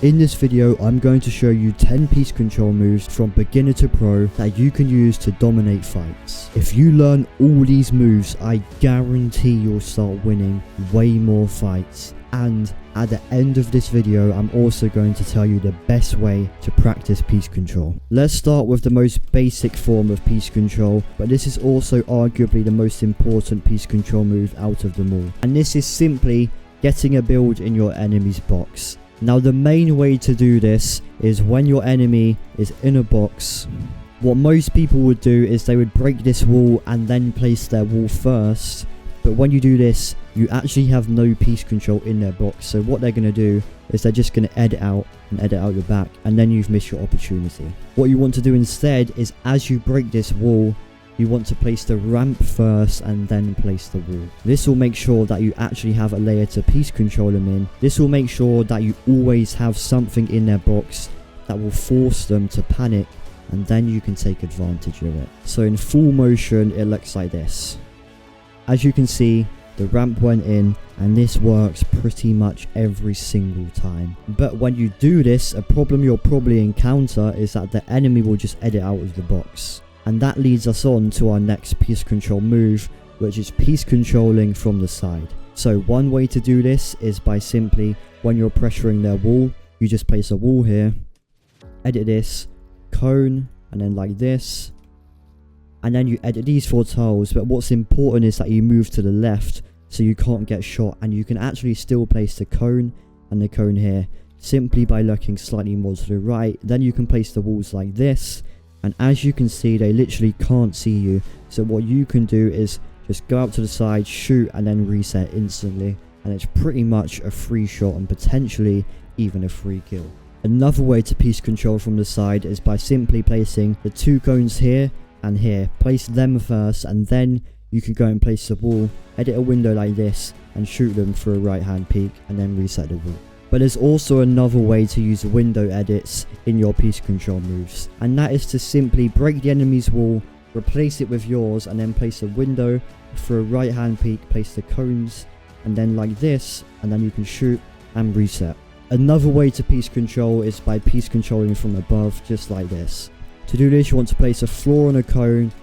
In this video, I'm going to show you 10 piece control moves from beginner to pro that you can use to dominate fights. If you learn all these moves, I guarantee you'll start winning way more fights. And at the end of this video, I'm also going to tell you the best way to practice piece control. Let's start with the most basic form of piece control, but this is also arguably the most important piece control move out of them all. And this is simply getting a build in your enemy's box. Now the main way to do this is when your enemy is in a box. What most people would do is they would break this wall and then place their wall first. But when you do this, you actually have no piece control in their box. So what they're going to do is they're just going to edit out your back, and then you've missed your opportunity. What you want to do instead is, as you break this wall, you want to place the ramp first and then place the wall. This will make sure that you actually have a layer to piece control them in. This will make sure that you always have something in their box that will force them to panic, and then you can take advantage of it. So in full motion, it looks like this. As you can see, the ramp went in, and this works pretty much every single time. But when you do this, a problem you'll probably encounter is that the enemy will just edit out of the box. And that leads us on to our next piece control move, which is piece controlling from the side. So one way to do this is by simply, when you're pressuring their wall, you just place a wall here, edit this, cone, and then like this. And then you edit these 4 tiles, but what's important is that you move to the left so you can't get shot, and you can actually still place the cone and the cone here simply by looking slightly more to the right. Then you can place the walls like this. And as you can see, they literally can't see you. So what you can do is just go out to the side, shoot, and then reset instantly. And it's pretty much a free shot and potentially even a free kill. Another way to piece control from the side is by simply placing the 2 cones here and here. Place them first, and then you can go and place the wall, edit a window like this, and shoot them for a right hand peek, and then reset the wall. But there's also another way to use window edits in your piece control moves, and that is to simply break the enemy's wall, replace it with yours, and then place a window for a right hand peek, place the cones, and then like this, and then you can shoot and reset. Another way to piece control is by piece controlling from above, just like this. To do this, you want to place a floor on a cone,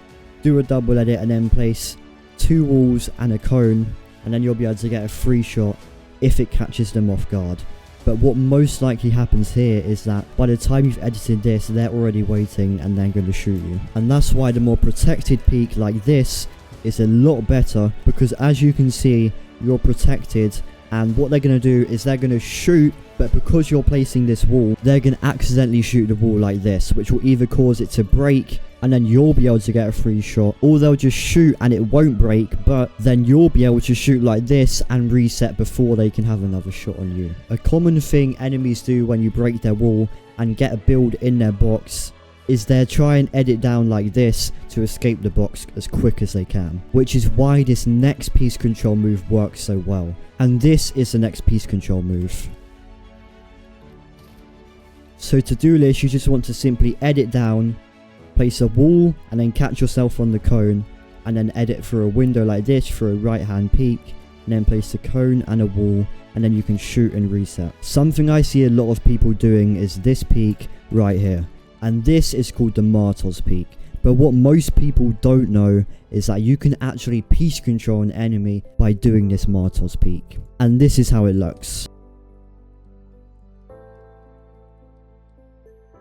do a double edit, and then place 2 walls and a cone, and then you'll be able to get a free shot if it catches them off guard. But what most likely happens here is that by the time you've edited this, they're already waiting and they're going to shoot you. And that's why the more protected peek like this is a lot better, because as you can see, you're protected, and what they're going to do is they're going to shoot, but because you're placing this wall, they're going to accidentally shoot the wall like this, which will either cause it to break, and then you'll be able to get a free shot, or they'll just shoot and it won't break, but then you'll be able to shoot like this and reset before they can have another shot on you. A common thing enemies do when you break their wall and get a build in their box is they try and edit down like this to escape the box as quick as they can, which is why this next piece control move works so well. And this is the next piece control move. So to do this, you just want to simply edit down, place a wall, and then catch yourself on the cone, and then edit for a window like this for a right hand peek, and then place a cone and a wall, and then you can shoot and reset. Something I see a lot of people doing is this peek right here, and this is called the Martel's peek. But what most people don't know is that you can actually piece control an enemy by doing this Martel's peek, and this is how it looks.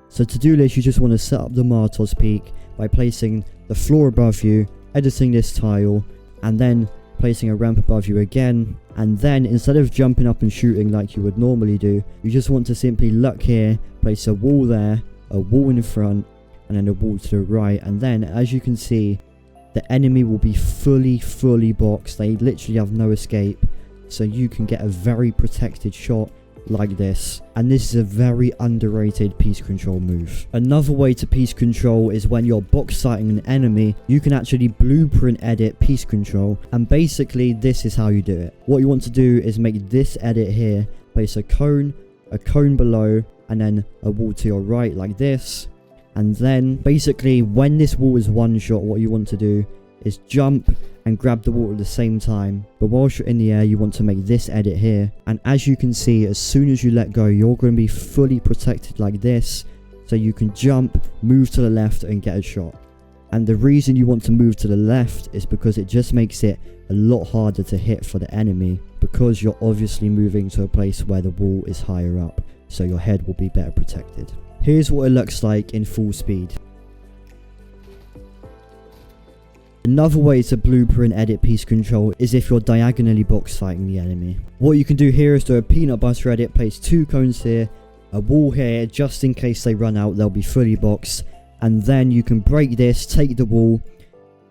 So to do this, you just want to set up the Martel's peek by placing the floor above you, editing this tile, and then placing a ramp above you again. And then instead of jumping up and shooting like you would normally do, you just want to simply look here, place a wall there, a wall in front, and then a wall to the right. And then, as you can see, the enemy will be fully boxed. They literally have no escape, so you can get a very protected shot like this. And this is a very underrated piece control move. Another way to piece control is when you're box sighting an enemy, you can actually blueprint edit piece control, and basically this is how you do it. What you want to do is make this edit here, place a cone below, and then a wall to your right like this. And then basically when this wall is one shot, what you want to do is jump and grab the wall at the same time. But whilst you're in the air, you want to make this edit here. And as you can see, as soon as you let go, you're going to be fully protected like this. So you can jump, move to the left and get a shot. And the reason you want to move to the left is because it just makes it a lot harder to hit for the enemy, because you're obviously moving to a place where the wall is higher up, so your head will be better protected. Here's what it looks like in full speed. Another way to blueprint edit piece control is if you're diagonally box fighting the enemy. What you can do here is do a peanut butter edit, place 2 cones here, a wall here, just in case they run out, they'll be fully boxed. And then you can break this, take the wall,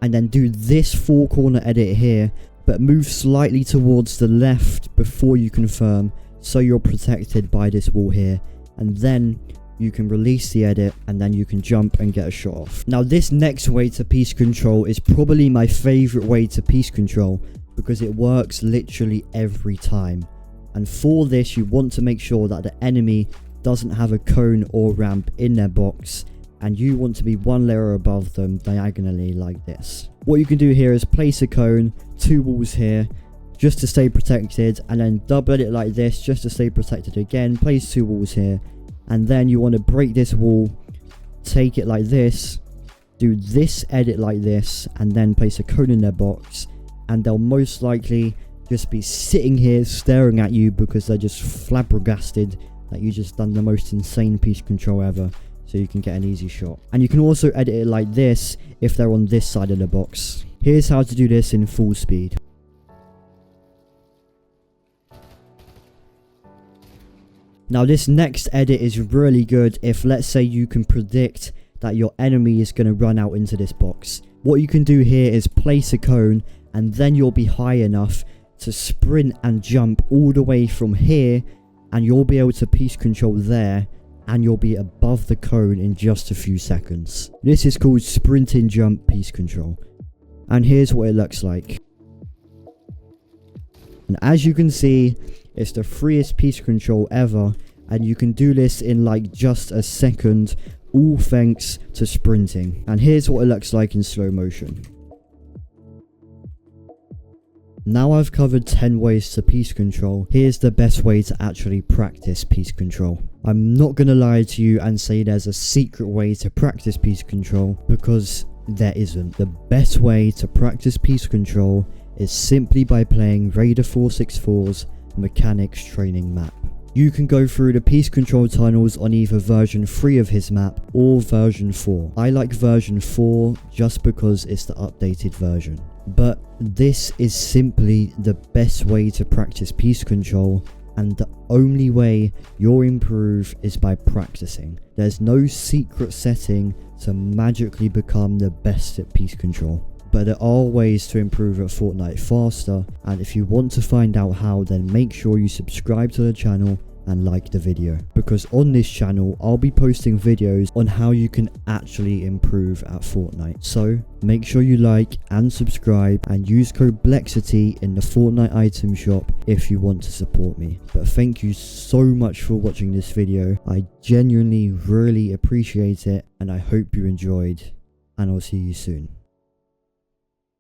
and then do this 4 corner edit here, but move slightly towards the left before you confirm, so you're protected by this wall here. And then you can release the edit, and then you can jump and get a shot off. Now this next way to piece control is probably my favorite way to piece control, because it works literally every time. And for this, you want to make sure that the enemy doesn't have a cone or ramp in their box, and you want to be 1 layer above them diagonally like this. What you can do here is place a cone, 2 walls here, just to stay protected, and then double it like this just to stay protected again, place 2 walls here, and then you want to break this wall, take it like this, do this edit like this, and then place a cone in their box, and they'll most likely just be sitting here staring at you because they're just flabbergasted that you just done the most insane piece control ever. So you can get an easy shot. And you can also edit it like this if they're on this side of the box. Here's how to do this in full speed. Now this next edit is really good if, let's say, you can predict that your enemy is going to run out into this box. What you can do here is place a cone, and then you'll be high enough to sprint and jump all the way from here, and you'll be able to piece control there, and you'll be above the cone in just a few seconds. This is called sprint and jump piece control. And here's what it looks like. And as you can see, it's the freest piece control ever, and you can do this in like just a second, all thanks to sprinting. And here's what it looks like in slow motion. Now I've covered 10 ways to piece control, here's the best way to actually practice piece control. I'm not gonna lie to you and say there's a secret way to practice piece control, because there isn't. The best way to practice piece control is simply by playing Raider 464's mechanics training map. You can go through the piece control tunnels on either version 3 of his map or version 4. I like version 4 just because it's the updated version. But this is simply the best way to practice piece control, and the only way you'll improve is by practicing. There's no secret setting to magically become the best at piece control. But there are ways to improve at Fortnite faster, and if you want to find out how, then make sure you subscribe to the channel and like the video, because on this channel I'll be posting videos on how you can actually improve at Fortnite. So make sure you like and subscribe, and use code Blexiti in the Fortnite item shop if you want to support me. But thank you so much for watching this video. I genuinely really appreciate it, and I hope you enjoyed, and I'll see you soon.